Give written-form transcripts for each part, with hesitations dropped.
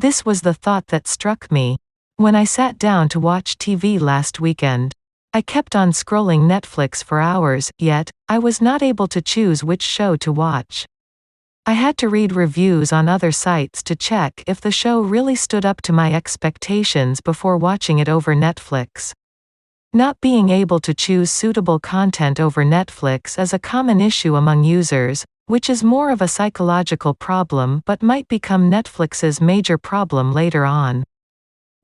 This was the thought that struck me. When I sat down to watch TV last weekend, I kept on scrolling Netflix for hours, yet, I was not able to choose which show to watch. I had to read reviews on other sites to check if the show really stood up to my expectations before watching it over Netflix. Not being able to choose suitable content over Netflix is a common issue among users, which is more of a psychological problem but might become Netflix's major problem later on.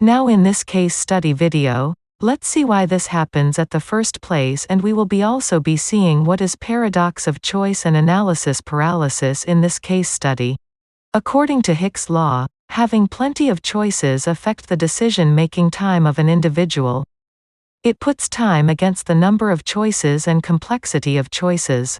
Now in this case study video, let's see why this happens at the first place, and we will also be seeing what is paradox of choice and analysis paralysis in this case study. According to Hick's law, having plenty of choices affect the decision-making time of an individual. It puts time against the number of choices and complexity of choices.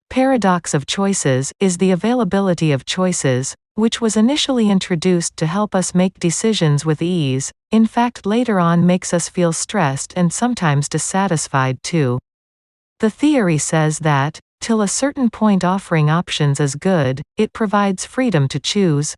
Paradox of choices is the availability of choices, which was initially introduced to help us make decisions with ease, in fact later on makes us feel stressed and sometimes dissatisfied too. The theory says that, till a certain point offering options is good, it provides freedom to choose.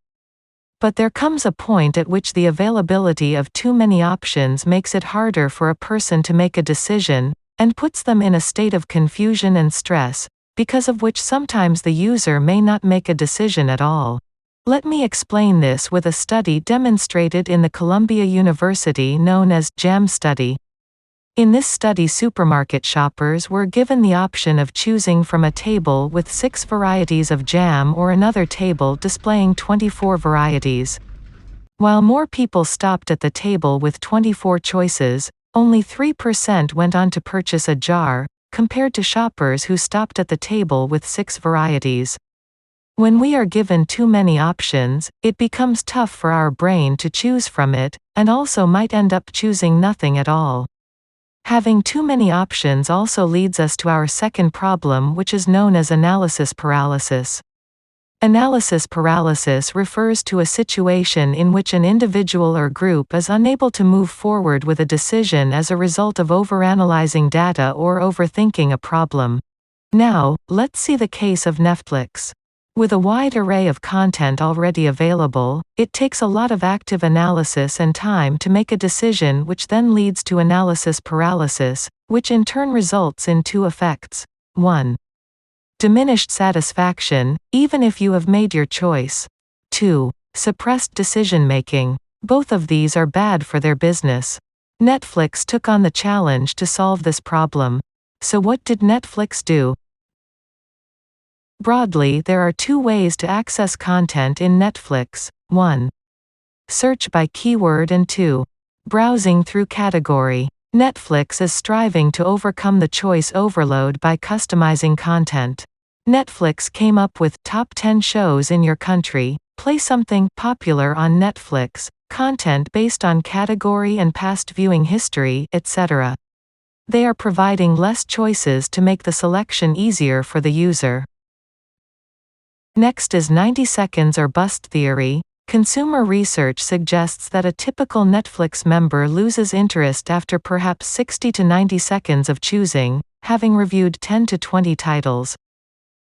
But there comes a point at which the availability of too many options makes it harder for a person to make a decision, and puts them in a state of confusion and stress, because of which sometimes the user may not make a decision at all. Let me explain this with a study demonstrated in the Columbia University known as JAM study. In this study, supermarket shoppers were given the option of choosing from a table with 6 varieties of jam or another table displaying 24 varieties. While more people stopped at the table with 24 choices, only 3% went on to purchase a jar, compared to shoppers who stopped at the table with 6 varieties. When we are given too many options, it becomes tough for our brain to choose from it, and also might end up choosing nothing at all. Having too many options also leads us to our second problem, which is known as analysis paralysis. Analysis paralysis refers to a situation in which an individual or group is unable to move forward with a decision as a result of overanalyzing data or overthinking a problem. Now, let's see the case of Netflix. With a wide array of content already available, it takes a lot of active analysis and time to make a decision, which then leads to analysis paralysis, which in turn results in 2 effects. 1. Diminished satisfaction, even if you have made your choice. 2. Suppressed decision-making. Both of these are bad for their business. Netflix took on the challenge to solve this problem. So what did Netflix do? Broadly, there are 2 ways to access content in Netflix. 1. Search by keyword, and 2. Browsing through category. Netflix is striving to overcome the choice overload by customizing content. Netflix came up with top 10 shows in your country, play something popular on Netflix, content based on category and past viewing history, etc. They are providing less choices to make the selection easier for the user. Next is 90 seconds or bust theory. Consumer research suggests that a typical Netflix member loses interest after perhaps 60 to 90 seconds of choosing, having reviewed 10 to 20 titles.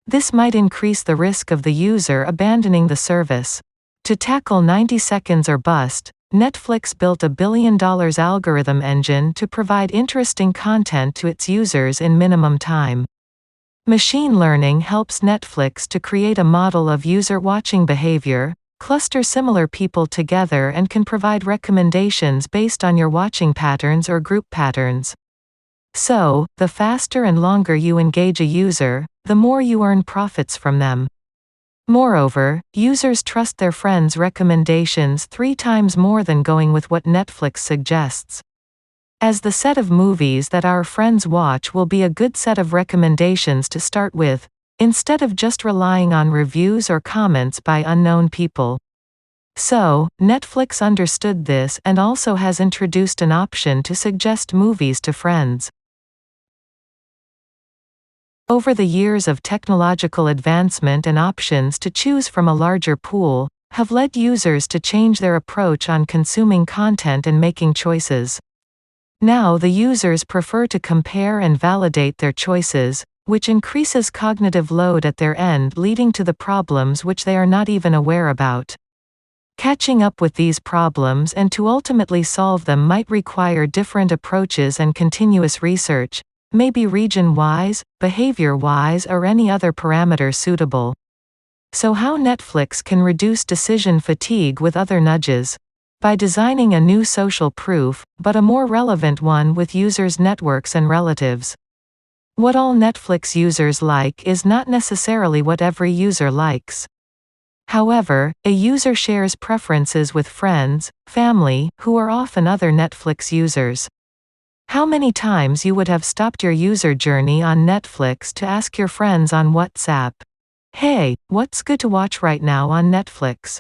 This might increase the risk of the user abandoning the service. To tackle 90 seconds or bust, Netflix built a $1 billion algorithm engine to provide interesting content to its users in minimum time. Machine learning helps Netflix to create a model of user watching behavior, cluster similar people together, and can provide recommendations based on your watching patterns or group patterns. So, the faster and longer you engage a user, the more you earn profits from them. Moreover, users trust their friends' recommendations 3 times more than going with what Netflix suggests. As the set of movies that our friends watch will be a good set of recommendations to start with, instead of just relying on reviews or comments by unknown people. So, Netflix understood this and also has introduced an option to suggest movies to friends. Over the years of technological advancement, and options to choose from a larger pool have led users to change their approach on consuming content and making choices. Now the users prefer to compare and validate their choices, which increases cognitive load at their end, leading to the problems which they are not even aware about. Catching up with these problems and to ultimately solve them might require different approaches and continuous research, maybe region-wise, behavior-wise, or any other parameter suitable. So how Netflix can reduce decision fatigue with other nudges? By designing a new social proof, but a more relevant one with users' networks and relatives. What all Netflix users like is not necessarily what every user likes. However, a user shares preferences with friends, family, who are often other Netflix users. How many times you would have stopped your user journey on Netflix to ask your friends on WhatsApp, "Hey, what's good to watch right now on Netflix?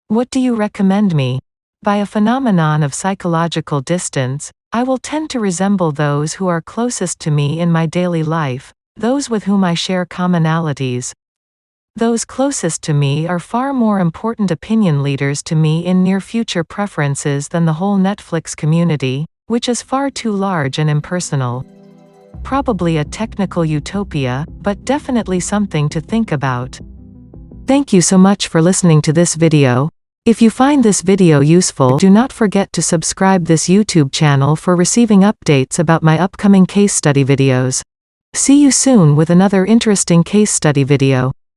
What do you recommend me?" By a phenomenon of psychological distance, I will tend to resemble those who are closest to me in my daily life, those with whom I share commonalities. Those closest to me are far more important opinion leaders to me in near future preferences than the whole Netflix community, which is far too large and impersonal. Probably a technical utopia, but definitely something to think about. Thank you so much for listening to this video. If you find this video useful, do not forget to subscribe this YouTube channel for receiving updates about my upcoming case study videos. See you soon with another interesting case study video.